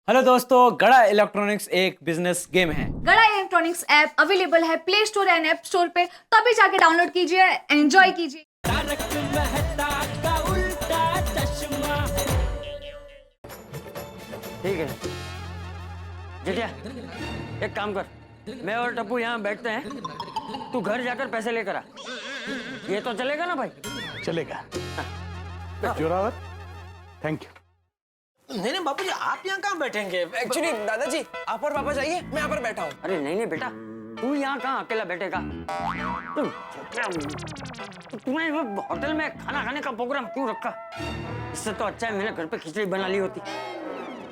Hello दोस्तों, गड़ा electronics एक बिजनेस गेम है। गड़ा इलेक्ट्रॉनिक्स ऐप अवेलेबल है play store and app store पे, तभी जाके डाउनलोड कीजिए, एंजॉय कीजिए। ठीक है जेठिया, एक काम कर, मैं और टप्पू यहाँ बैठते हैं, तू घर जाकर पैसे लेकर आ। ये तो चलेगा ना भाई? चलेगा। Zorawar, thank you. नहीं बापूजी, आप यहाँ कहाँ बैठेंगे? एक्चुअली दादाजी आप और पापा जाइए, मैं यहाँ पर बैठा हूँ। अरे नहीं नहीं बेटा, तू यहाँ कहाँ अकेला बैठेगा? तूने होटल में खाना खाने का प्रोग्राम क्यों रखा? इससे तो अच्छा है मैंने घर पे खिचड़ी बना ली होती।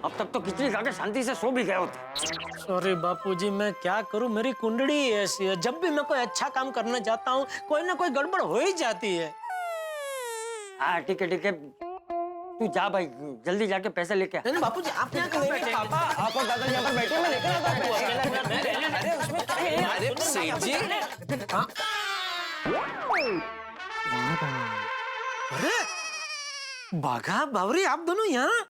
अब तक तो खिचड़ी खा के शांति से सो भी गए होते। सॉरी बापूजी, मैं क्या करूँ, मेरी कुंडली ऐसी है, जब भी मैं कोई अच्छा काम करना चाहता हूँ कोई ना कोई गड़बड़ हो ही जाती है। हाँ ठीक है ठीक है, तू जा भाई, जल्दी जाके पैसे लेके आ। नहीं बापूजी, आप यहाँ कहाँ बैठे? पापा आप और दादाजी यहाँ पर बैठे, मैं लेकर आता हूँ। अरे सेठ जी, अरे बाघा बावरी, आप दोनों यहाँ?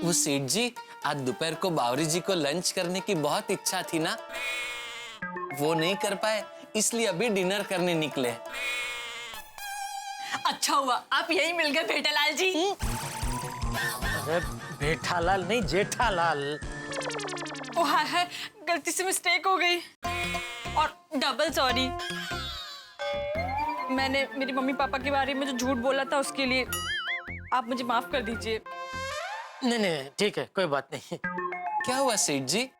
वो सेठ जी, आज दोपहर को बावरी जी को लंच करने की बहुत इच्छा थी ना, वो नहीं कर पाए, इसलिए अभी डिनर करने निकले। अच्छा हुआ आप यही मिल गए बेटालाल जी। अरे बेठालाल नहीं, जेठालाल। ओ हाय हाय, गलती से मिस्टेक हो गई और डबल सॉरी। मैंने मेरी मम्मी पापा के बारे में जो झूठ बोला था उसके लिए आप मुझे माफ कर दीजिए। नहीं नहीं ठीक है, कोई बात नहीं। क्या हुआ सेठ जी,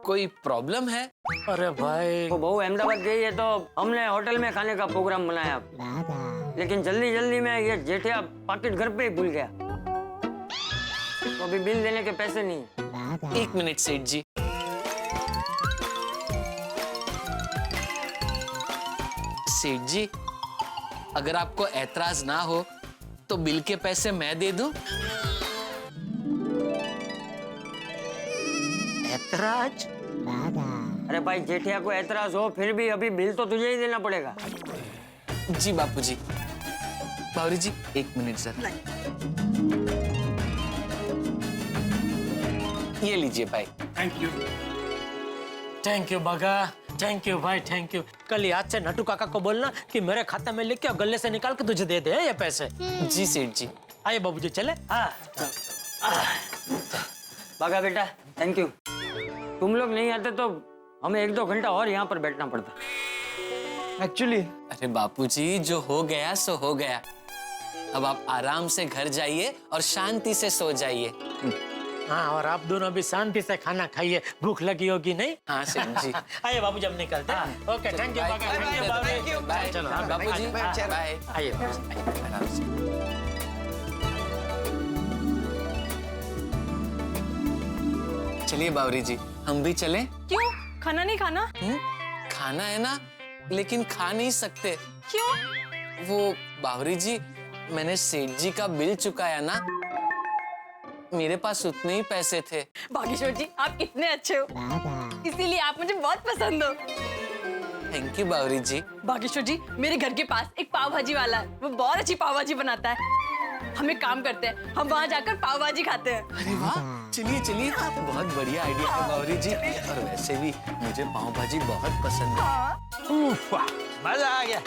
कोई प्रॉब्लम है? अरे भाई, वो बहू अहमदाबाद गई है तो हमने होटल में खाने का प्रोग्राम बनाया, लेकिन जल्दी जल्दी में ये जेठिया पाकिट घर पे ही भूल गया, तो अभी बिल देने के पैसे नहीं। एक मिनट सेठ जी, सेठ जी अगर आपको ऐतराज ना हो तो बिल के पैसे मैं दे दूं? ऐतराज? अरे भाई जेठिया को ऐतराज हो फिर भी अभी बिल तो तुझे ही देना पड़ेगा। जी बापूजी। बावरी जी एक मिनट सर, ये लीजिए भाई। थैंक यू बागा, थैंक यू भाई, थैंक यू। कल याद से नटू काका को बोलना कि मेरे खाते में लिख के और गले से निकाल के तुझे दे दे ये पैसे। जी सेठ जी। आइए बाबूजी चले। बागा बेटा थैंक यू, तुम लोग नहीं आते तो हमें 1-2 घंटा और यहाँ पर बैठना पड़ता। एक्चुअली अरे बापूजी, जो हो गया सो हो गया, अब आप आराम से घर जाइए और शांति से सो जाइए। हाँ, और आप दोनों भी शांति से खाना खाइए, भूख लगी होगी नहीं? हाँ सेठ जी। आइए बाबूजी, हम निकलते हैं। ओके, थैंक यू बागा, थैंक यू बाबूजी। बाय। चलो बापूजी बाय। आइए। आराम से। चलिए बावरी जी, हम भी चलें? क्यों, खाना नहीं खाना? खाना है ना, लेकिन खा नहीं सकते। क्यों? वो बावरी जी, मैंने सेठ जी का बिल चुकाया ना, मेरे पास उतने ही पैसे थे। बागेश्वर जी आप कितने अच्छे हो, इसीलिए आप मुझे बहुत पसंद हो। थैंक यू बावरी जी। बागेश्वर जी, मेरे घर के पास एक पाव भाजी वाला है, वो बहुत अच्छी पाव भाजी बनाता है। हम एक काम करते हैं, हम वहाँ जाकर पाव भाजी खाते हैं। अरे वाह, चलिए चलिए, बहुत बढ़िया आइडिया है बावरी जी, और वैसे भी मुझे पाव भाजी बहुत पसंद है। मजा आ गया।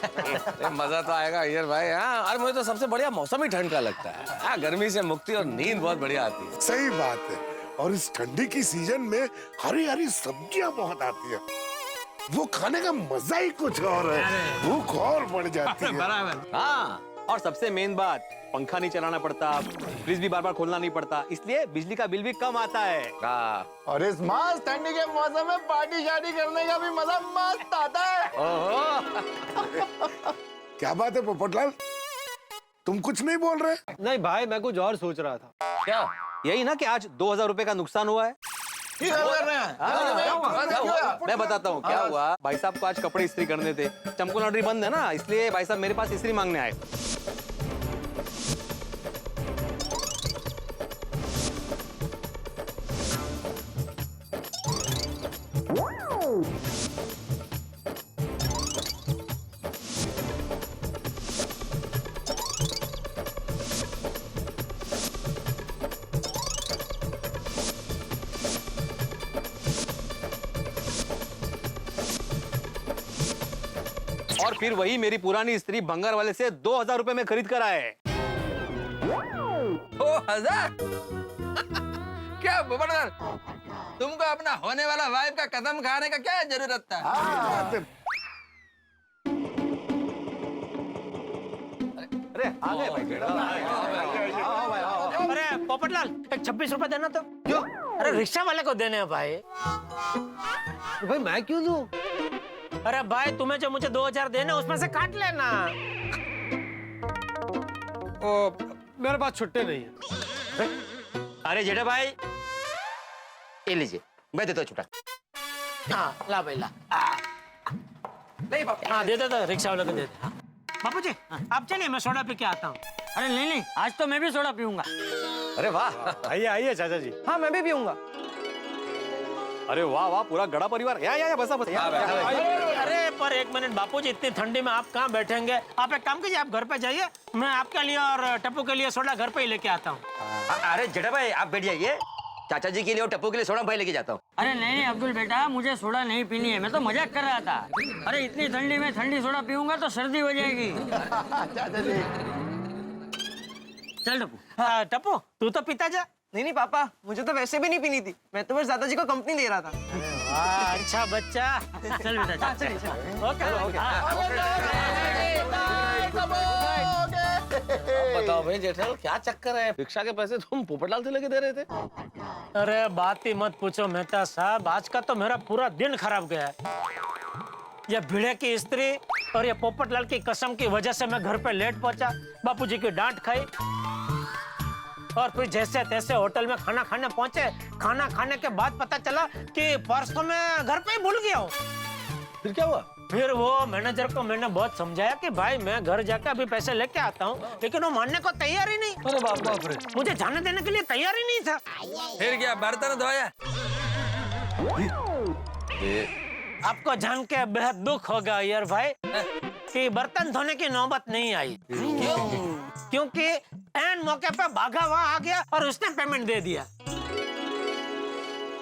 मजा तो आएगा अय्यर भाई। हाँ, और मुझे तो सबसे बढ़िया मौसम ही ठंड का लगता है। हाँ, गर्मी से मुक्ति और नींद बहुत बढ़िया आती है। सही बात है, और इस ठंडी की सीजन में हरी हरी सब्जियां बहुत आती है, वो खाने का मजा ही कुछ और है, भूख और बढ़ जाती है। बराबर। हाँ, और सबसे मेन बात, पंखा नहीं चलाना पड़ता, फ्रिज भी बार बार खोलना नहीं पड़ता, इसलिए बिजली का बिल भी कम आता है। हाँ। और इस मस्त ठंडी के मौसम में पार्टी शादी करने का भी मजा मस्त आता है। ओहो। क्या बात है पोपटलाल, तुम कुछ नहीं बोल रहे? नहीं भाई, मैं कुछ और सोच रहा था। क्या? यही ना कि आज 2000 रुपए का नुकसान हुआ है। क्या हुआ? मैं बताता हूँ क्या हुआ। भाई साहब को आज कपड़े इस्त्री करने थे, चंपू लॉन्ड्री बंद है ना, इसलिए भाई साहब मेरे पास इस्त्री मांगने आए। और फिर वही मेरी पुरानी स्त्री भंगार वाले से 2000 रुपए में खरीद कर आए। 2000? क्या पोपटलाल, तुमको अपना होने वाला वाइफ का कदम खाने का क्या जरूरत था? अरे आ गए भाई, अरे पोपटलाल, एक 26 रुपए देना तो। क्यों? अरे रिक्शा वाले को देने हैं भाई। भाई मैं क्यों दूं? अरे भाई तुम्हें जो मुझे 2000 देना उसमें से काट लेना। ओ, मेरे पास छुट्टे नहीं है। अरे जेठा भाई ये लीजिए, मैं देता हूँ छुट्टा। हाँ ला भाई ला। नहीं पापा। हाँ दे दे, रिक्शा वाले को दे दे। बापू जी आप चलिए, मैं सोडा पी के आता हूँ। अरे नहीं नहीं, आज तो मैं भी सोडा पीऊंगा। अरे वाह, आइए आइए चाचा जी। हाँ मैं भी पीऊंगा। अरे वाह वाह, पूरा गड़ा परिवार। या बसा बस। अरे पर एक मिनट बापू जी, इतनी ठंडी में आप कहाँ बैठेंगे? आप एक काम कीजिए, आप घर पे जाइए, मैं आपके लिए और टप्पू के लिए सोडा घर पे ही लेके आता हूँ। अरे जेठा भाई आप बैठ जाइए, चाचा जी के लिए और टप्पू के लिए सोडा भाई लेके जाता हूँ। अरे नहीं नहीं अब्दुल बेटा, मुझे सोडा नहीं पीनी है, मैं तो मजाक कर रहा था। अरे इतनी ठंडी में ठंडी सोडा पीऊंगा तो सर्दी हो जाएगी। चल टप्पू। हाँ टप्पू तू तो पीता जा। नहीं पापा, मुझे तो वैसे भी नहीं पीनी थी, मैं तो बस दादाजी को कंपनी दे रहा था। वाह अच्छा बच्चा। चल बेटा चल। ओके। बताओ भाई जेठालाल, क्या चक्कर है? रिक्शा के पैसे तुम पोपटलाल से लेके दे रहे थे? अरे बात ही मत पूछो मेहता साहब, आज का तो मेरा पूरा दिन खराब गया है। ये भिड़े की स्त्री और ये पोपटलाल की कसम की वजह से मैं घर पे लेट पहुंचा, बापूजी की डांट खाई, और फिर जैसे तैसे होटल में खाना खाने पहुंचे। खाना खाने के बाद पता चला कि पर्स तो मैं घर पे ही भूल गया हूँ। फिर क्या हुआ? फिर वो मैनेजर को मैंने बहुत समझाया कि भाई मैं घर जाकर अभी पैसे लेके आता हूँ, लेकिन वो मानने को तैयार ही नहीं। अरे बाप रे। मुझे जाने देने के लिए तैयार ही नहीं था। फिर क्या बर्तन धोया? आपको जान के बेहद दुख होगा यार भाई कि बर्तन धोने की नौबत नहीं आई। क्योंकि एन मौके पे भागा वहाँ आ गया और उसने पेमेंट दे दिया।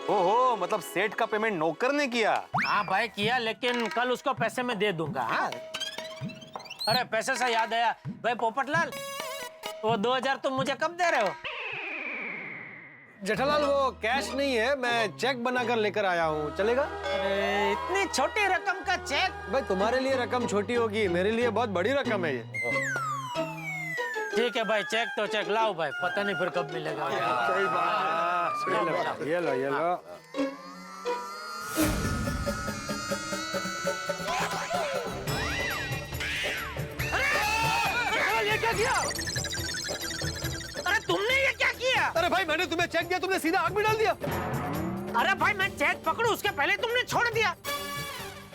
ओहो, मतलब सेठ का पेमेंट नौकर ने किया? हाँ भाई किया, लेकिन कल उसको पैसे में दे दूंगा। हाँ? अरे पैसे से याद आया भाई पोपटलाल, वो 2000 तुम मुझे कब दे रहे हो? जेठालाल वो कैश नहीं है, मैं चेक बनाकर लेकर आया हूँ, चलेगा? अरे इतनी छोटी रकम का चेक? भाई तुम्हारे लिए रकम छोटी होगी, मेरे लिए बहुत बड़ी रकम है ये। ठीक है भाई, चेक तो चेक लाओ भाई, पता नहीं फिर कब मिलेगा। सही बात। ये लो ये लो। ये क्या किया? अरे तुमने ये क्या किया? अरे भाई मैंने तुम्हें चेक दिया, तुमने सीधा आग में डाल दिया। अरे भाई मैं चेक पकड़ू उसके पहले तुमने छोड़ दिया।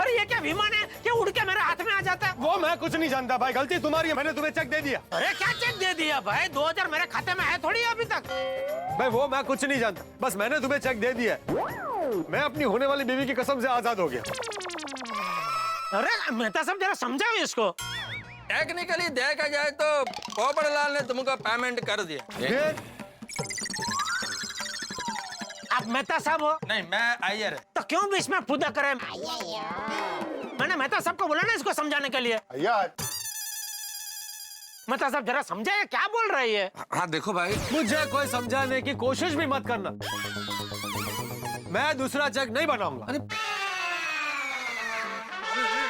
अरे ये क्या विमान है कि उड़ के मेरे हाथ में आ जाता है? वो मैं कुछ नहीं जानता भाई, गलती तुम्हारी है, मैंने तुम्हें चेक दे दिया। अरे क्या चेक दे दिया भाई? 2000 मेरे खाते में है थोड़ी अभी तक। भाई वो मैं कुछ नहीं जानता, बस मैंने तुम्हें चेक दे दिया। मैं अपनी होने वाली बीवी की कसम से आजाद हो गया। अरे मेहता साहब जरा समझाओ इसको। टेक्निकली देखा जाए तो पोपटलाल ने तुमको पेमेंट कर दिया। आप मेहता साहब हो? नहीं मैं आयर है। तो क्यों बीच में फुदा करे? मैंने मेहता साहब को बोला ना इसको समझाने के लिए। मेहता साहब जरा समझाइए क्या बोल रही है? हाँ देखो भाई, मुझे कोई समझाने की कोशिश भी मत करना, मैं दूसरा चेक नहीं बनाऊंगा।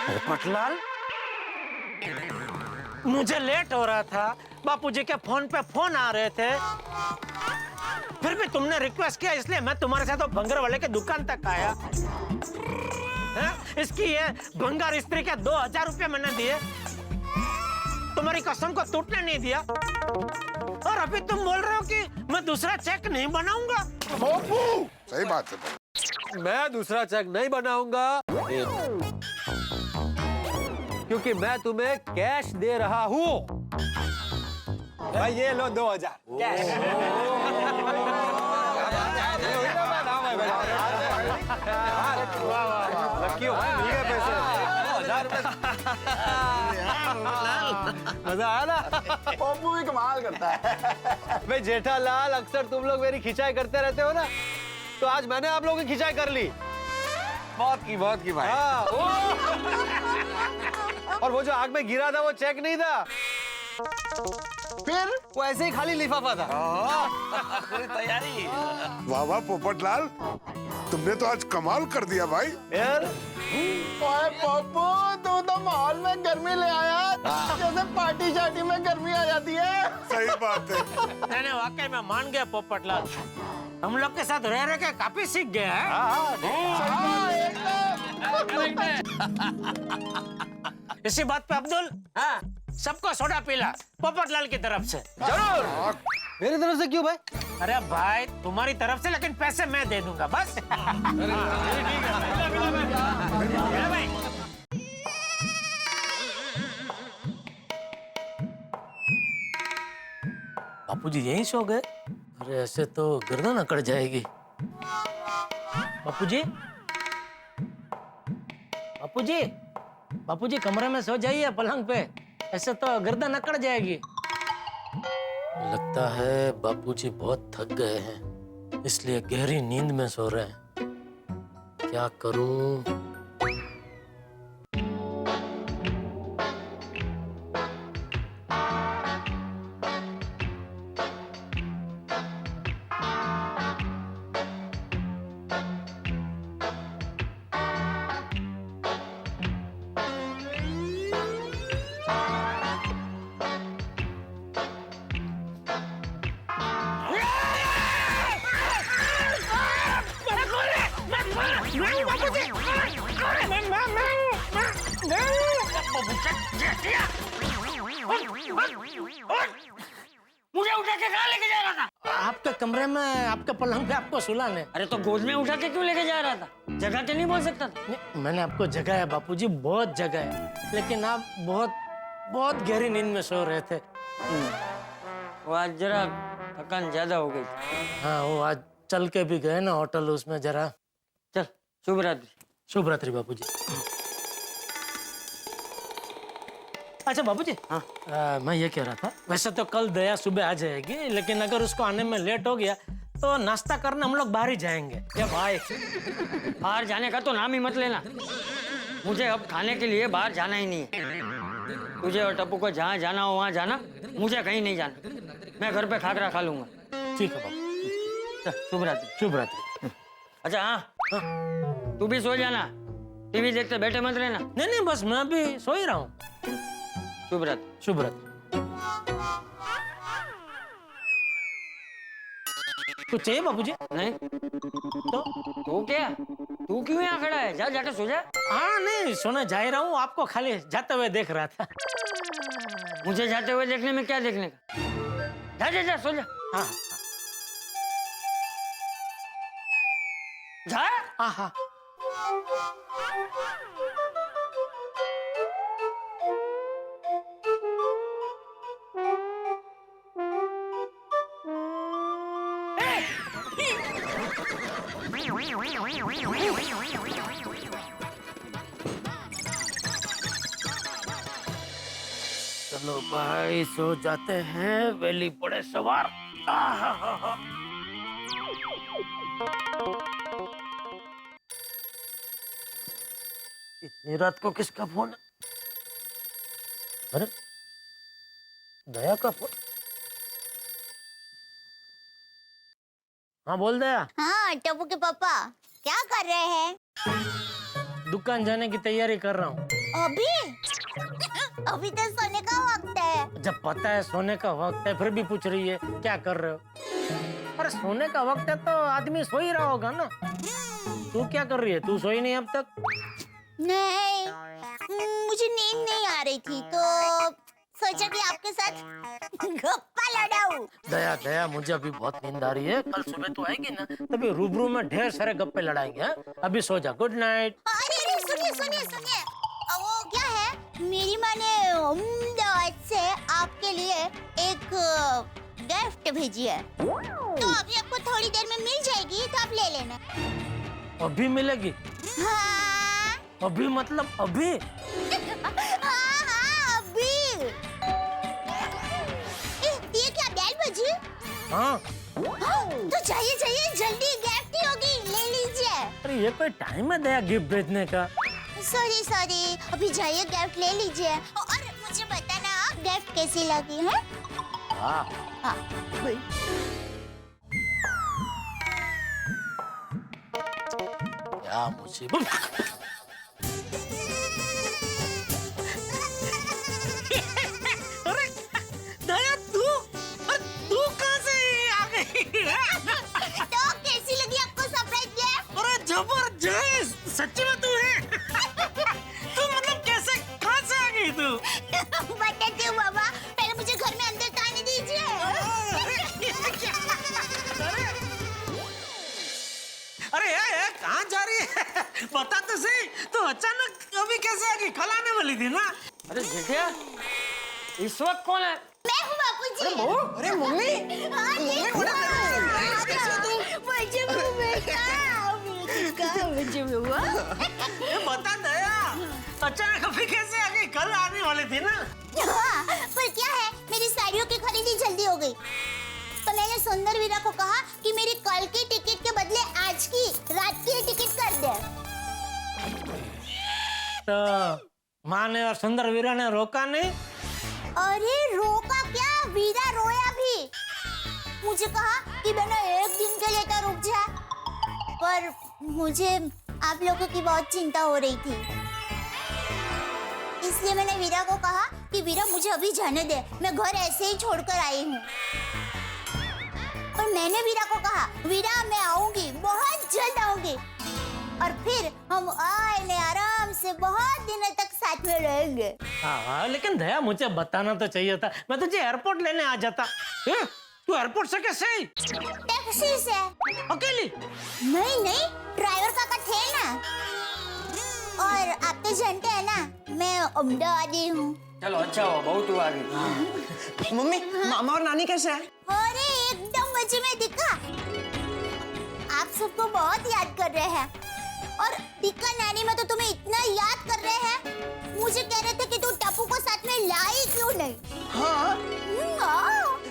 पोपटलाल मुझे लेट हो रहा था, बापूजी के फोन पे फोन आ रहे थे, फिर भी तुमने रिक्वेस्ट किया इसलिए मैं तुम्हारे साथ भंगार वाले के दुकान तक आया। इसकी ये भंगार स्त्री के 2000 रुपये मैंने दिए, तुम्हारी कसम को टूटने नहीं दिया, और अभी तुम बोल रहे हो कि मैं दूसरा चेक नहीं बनाऊंगा। सही बात है। मैं दूसरा चेक नहीं बनाऊंगा क्योंकि मैं तुम्हें कैश दे रहा हूँ। भाई ये लो 2000 कैश। लकी हो भाई, मिल गए पैसे। 2000 रुपए। मजा आया ना? पप्पू भी कमाल करता है। भाई जेठालाल, अक्सर तुम लोग मेरी खिंचाई करते रहते हो ना, तो आज मैंने आप लोगों की खिंचाई कर ली। बहुत की भाई। हाँ। और वो जो आग में गिरा था वो चेक नहीं था, फिर वो ऐसे ही खाली लिफाफा था। पूरी तैयारी। वाह वाह पोपटलाल, तुमने तो आज कमाल कर दिया भाई। यार पप्पू तू तो माहौल में गर्मी ले आया, जैसे पार्टी शार्टी में गर्मी आ जाती है। सही बात है। नहीं वाकई में मान गया पोपटलाल, हम लोग के साथ रह के काफी सीख गए हैं। इसी बात पे अब्दुल, हाँ सबको सोडा पिला पोपटलाल की तरफ से। जरूर। मेरी तरफ से क्यों भाई? अरे भाई तुम्हारी तरफ से, लेकिन पैसे मैं दे दूंगा बस। भाई बापूजी यहीं सो गए? अरे ऐसे तो गर्दन अकड़ जाएगी। बापूजी, बापूजी, बापूजी कमरे में सो जाइए पलंग पे, ऐसे तो गर्दन अकड़ जाएगी। लगता है बापूजी बहुत थक गए हैं, इसलिए गहरी नींद में सो रहे हैं। क्या करूं? मुझे उठा के कहाँ लेके जा रहा था? आपके कमरे में, आपके पलंग पे आपको सुलाने। अरे तो गोद में उठा के क्यों लेके जा रहा था? जगह के नहीं बोल सकता था? नहीं, मैंने आपको जगह है बापूजी, बहुत जगह है, लेकिन आप बहुत बहुत गहरी नींद में सो रहे थे। वो आज जरा थकान ज्यादा हो गई। हाँ वो आज चल के भी गए ना होटल, उसमें जरा। चल शुभ रात्रि। शुभ रात्रि बापूजी। अच्छा बाबूजी, हाँ मैं ये कह रहा था, वैसे तो कल दया सुबह आ जाएगी, लेकिन अगर उसको आने में लेट हो गया तो नाश्ता करने हम लोग बाहर ही जाएंगे। क्या भाई, बाहर जाने का तो नाम ही मत लेना। मुझे अब खाने के लिए बाहर जाना ही नहीं है। तुझे और टप्पू को जहाँ जाना हो वहाँ जाना, मुझे कहीं नहीं जाना। मैं घर पे खाकरा खा लूंगा। ठीक है बाबू, शुभ रात्रि। शुभ रात्रि। अच्छा हाँ, तू भी सो जाना, टीवी देखते बैठे मत रहना। नहीं नहीं बस मैं भी सो ही रहा हूँ। शुभ रात्रि। शुभ रात्रि। कुछ चाहिए बाबूजी? नहीं तो क्या, तू क्यों यहाँ खड़ा है? जा जाकर सो जा। हाँ नहीं सोने जा ही रहा हूँ, आपको खाली जाते हुए देख रहा था। मुझे जाते हुए देखने में क्या देखने का? जा जा जा सो जा। हाँ जा। हाँ हाँ चलो भाई सो जाते हैं, वेली पड़े सवार। इतनी रात को किसका फोन है? अरे दया का फोन। हाँ बोल दया। हाँ टप्पू के पापा क्या कर रहे हैं? दुकान जाने की तैयारी कर रहा हूँ। अभी अभी तो सोने का वक्त है। जब पता है सोने का वक्त है फिर भी पूछ रही है क्या कर रहे हो? अरे सोने का वक्त है तो आदमी सो ही रहा होगा ना। तू क्या कर रही है? तू सोई नहीं अब तक? नहीं मुझे नींद नहीं आ रही थी तो सोचा कि आपके साथ गप्पा लड़ाऊं। दया दया मुझे अभी बहुत नींद आ रही है, कल सुबह तू आएगी ना तभी रूबरू में ढेर सारे गप्पे लड़ाएंगे। अभी सो जा, गुड नाइट। अरे सुनिए सुनिए सुनिए, वो क्या है, मेरी माँ ने अहमदाबाद से आपके लिए एक गिफ्ट भेजी है, तो अभी आपको थोड़ी देर में मिल जाएगी, तो आप ले लेना। अभी मिलेगी? हाँ अभी मतलब अभी? हाँ हाँ अभी। ये क्या बेल बजी? हाँ तो जाइए जाइए जल्दी, गिफ्ट ही होगी, ले लीजिए। अरे ये कोई टाइम है दया गिफ्ट भेजने का? सॉरी सॉरी, अभी जाइए गिफ्ट ले लीजिए और मुझे बताना आप गिफ्ट कैसी लगी है। हाँ हाँ क्या मुसीबत। अरे दया तू कहाँ से आ गई? तो कैसी लगी आपको सरप्राइज गिफ्ट? अरे जबरदस्त, सच्ची में तू है। तू मतलब कैसे कहाँ से आ गई तू? बताती हूँ बाबा, पहले मुझे घर में अंदर तो आने दीजिए। अरे यार कहाँ जा रही है? बता तो सही, तो अचानक अभी कैसे आ गई? कल आने वाली थी ना। अरे जेठिया, इस वक्त कौन है? मैं हूँ बापूजी। अरे मम्मी, हाँ जी। मुझे हुआ। ये बता दया, अचानक अभी कैसे आ गई? कल आने वाली थी ना। हाँ, पर क्या है, मेरी साड़ियों की खरीदी जल्दी हो गई, तो मैंने सुंदर वीरा को कहा कि मेरी कल की टिकट के बदले आज की रात की टिकट कर दे। तो माँ ने और सुंदर वीरा ने रोका नहीं? अरे रोका क्या, वीरा रोया भी। मुझे कहा कि बेटा एक दिन के लिए तो रुक जा, पर मुझे आप लोगों की बहुत चिंता हो रही थी, इसलिए मैंने वीरा को कहा कि वीरा मुझे अभी जाने दे, मैं घर ऐसे ही छोड़कर आई हूँ। पर मैंने वीरा को कहा, वीरा मैं आऊंगी, बहुत जल्द आऊंगी, और फिर हम आए आराम से बहुत दिनों तक साथ में रहेंगे। हाँ, लेकिन दया मुझे बताना तो चाहिए था, मैं तुझे एयरपोर्ट लेने आ जाता। तू एयरपोर्ट से कैसे आई? टैक्सी से। अकेली? नहीं नहीं, ड्राइवर काका थे ना, और आप तो जानते हैं ना मैं अहमदाबादी हूँ। चलो अच्छा हुआ, बहुत हुआ आ गई। मम्मी, मामा और नानी कैसे है? अरे एकदम मजे में दिखा, आप सबको बहुत याद कर रहे हैं, और दिक्का नानी में तो तुम्हें इतना याद कर रहे हैं, मुझे कह रहे थे कि तू टप्पू को साथ में लाई क्यों नहीं। हाँ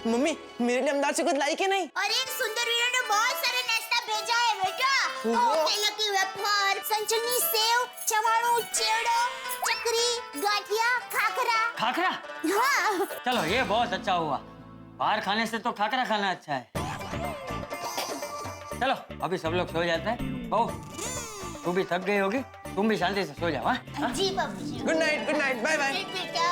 मम्मी, मेरे लिए अहमदाबाद से कुछ लाई के नहीं? अरे सुंदर वीरा ने बहुत सारे नाश्ता भेजा है बेटा, केला की वेफर, संचनी सेव, चवाणू, चेवड़ो, चकरी, गाठिया, खाखरा। खाखरा? हाँ। चलो ये बहुत अच्छा हुआ, बाहर खाने से तो खाखरा खाना अच्छा है। चलो अभी सब लोग सो जाते हैं। बहू तू भी थक गई होगी, तुम भी शांति से सो जाओ। हाँ जी बाबूजी। Good night, bye bye.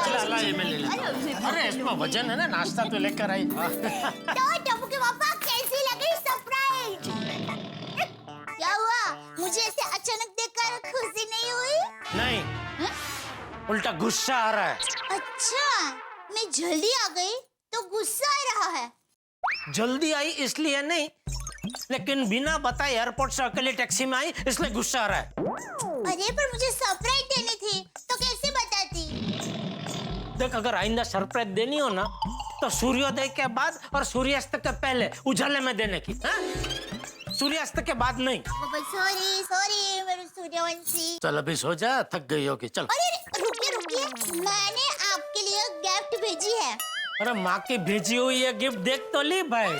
चला ये मैं ले लेता हूँ। अरे इसमें वजन है ना, नाश्ता तो लेकर आई। तो टप्पू के पापा कैसी लगी सरप्राइज? क्या हुआ, मुझे ऐसे अचानक देखकर खुशी नहीं हुई? नहीं, उल्टा गुस्सा आ रहा है। अच्छा, मैं जल्दी आ गई तो गुस्सा आ रहा है। जल्दी आई इसलिए नहीं, लेकिन बिना बताए एयरपोर्ट से अकेले टैक्सी में आई इसलिए गुस्सा आ रहा है। अरे पर मुझे सरप्राइज देनी थी तो कैसे बताती? देख, अगर आइंदा सरप्राइज देनी हो ना तो सूर्योदय के बाद और सूर्यास्त के पहले उजाले में देने की। सूर्यास्त के बाद नहीं। सॉरी सॉरी मेरे सूर्यवंशी। चल अभी सो जा, थक गई होगी। चल। अरे रुकिए रुकिए, मैंने आपके लिए गिफ्ट भेजी है। अरे माँ की भेजी हुई ये गिफ्ट देख तो ली भाई। ये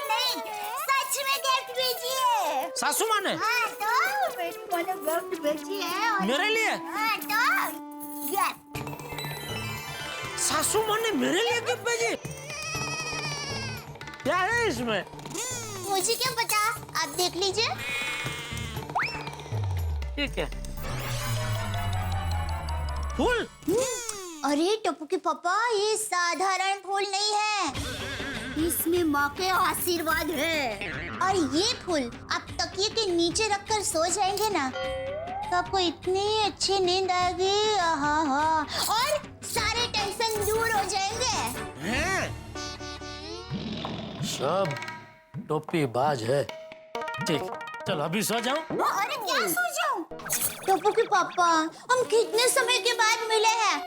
नहीं, सच में गिफ्ट भेजी है। सासू माँ ने? हाँ तो मैंने गिफ्ट भेजी है। और मेरे लिए? हाँ तो गिफ्ट। सासू माँ ने मेरे लिए गिफ्ट भेजी? क्या है इसमें? मुझे क्या पता, आप देख लीजिए। ठीक है। फूल? अरे टप्पू के पापा, ये साधारण फूल नहीं है, इसमें माँ के आशीर्वाद है। और ये फूल आप तकिए के नीचे रखकर सो जाएंगे ना तो आपको इतनी अच्छी नींद आएगी, हाँ, और सारे टेंशन दूर हो जाएंगे। सब टोपी बाज है। ठीक, चलो अभी सो जाऊं। अरे क्या सो जाऊं? टप्पू के पापा, हम कितने समय के बाद मिले हैं,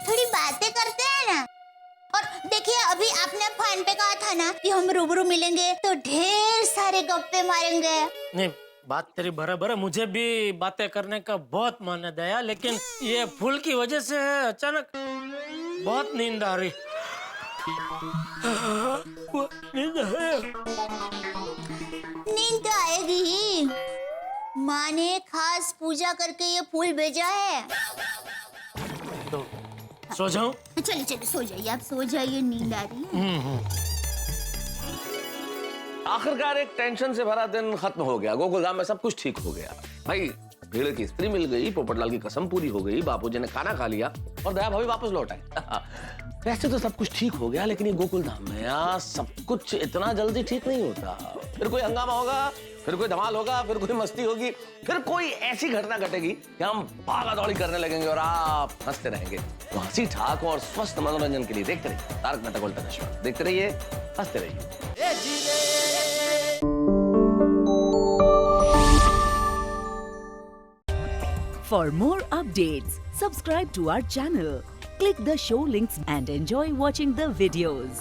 थोड़ी बातें करते हैं ना। और देखिए, अभी आपने फोन पे कहा था ना कि हम रूबरू मिलेंगे तो ढेर सारे गप्पे मारेंगे। नहीं, बात तेरी बराबर है, मुझे भी बातें करने का बहुत मन है दया, लेकिन ये फूल की वजह से अचानक बहुत नींद आ रही। नींद है। नींद तो आएगी ही, माँ ने खास पूजा करके ये फूल भेजा है। तो सो जाऊं? चलिए चलिए सो जाइए, आप सो जाइए, नींद आ रही है। आखिरकार एक टेंशन से भरा दिन खत्म हो गया। गोकुलधाम में सब कुछ ठीक हो गया। भाई भेड़ की स्त्री मिल गई, पोपटलाल की कसम पूरी हो गई, बापूजी ने खाना खा लिया और दया भाभी वापस लौट आई। वैसे तो सब कुछ ठीक हो गया, लेकिन ये गोकुलधाम में यार सब कुछ इतना जल्दी ठीक नहीं होता। फिर कोई हंगामा होगा, फिर कोई धमाल होगा, फिर कोई मस्ती होगी, फिर कोई ऐसी घटना घटेगी कि हम भागा दौड़ी करने लगेंगे और आप हंसते रहेंगे। तो हंसी ठाक और स्वस्थ मनोरंजन के लिए देखते रहिए तारक मेहता का उल्टा चश्मा। देखते रहिए, हंसते रहिए। For more updates, subscribe to our channel, click the show links and enjoy watching the videos.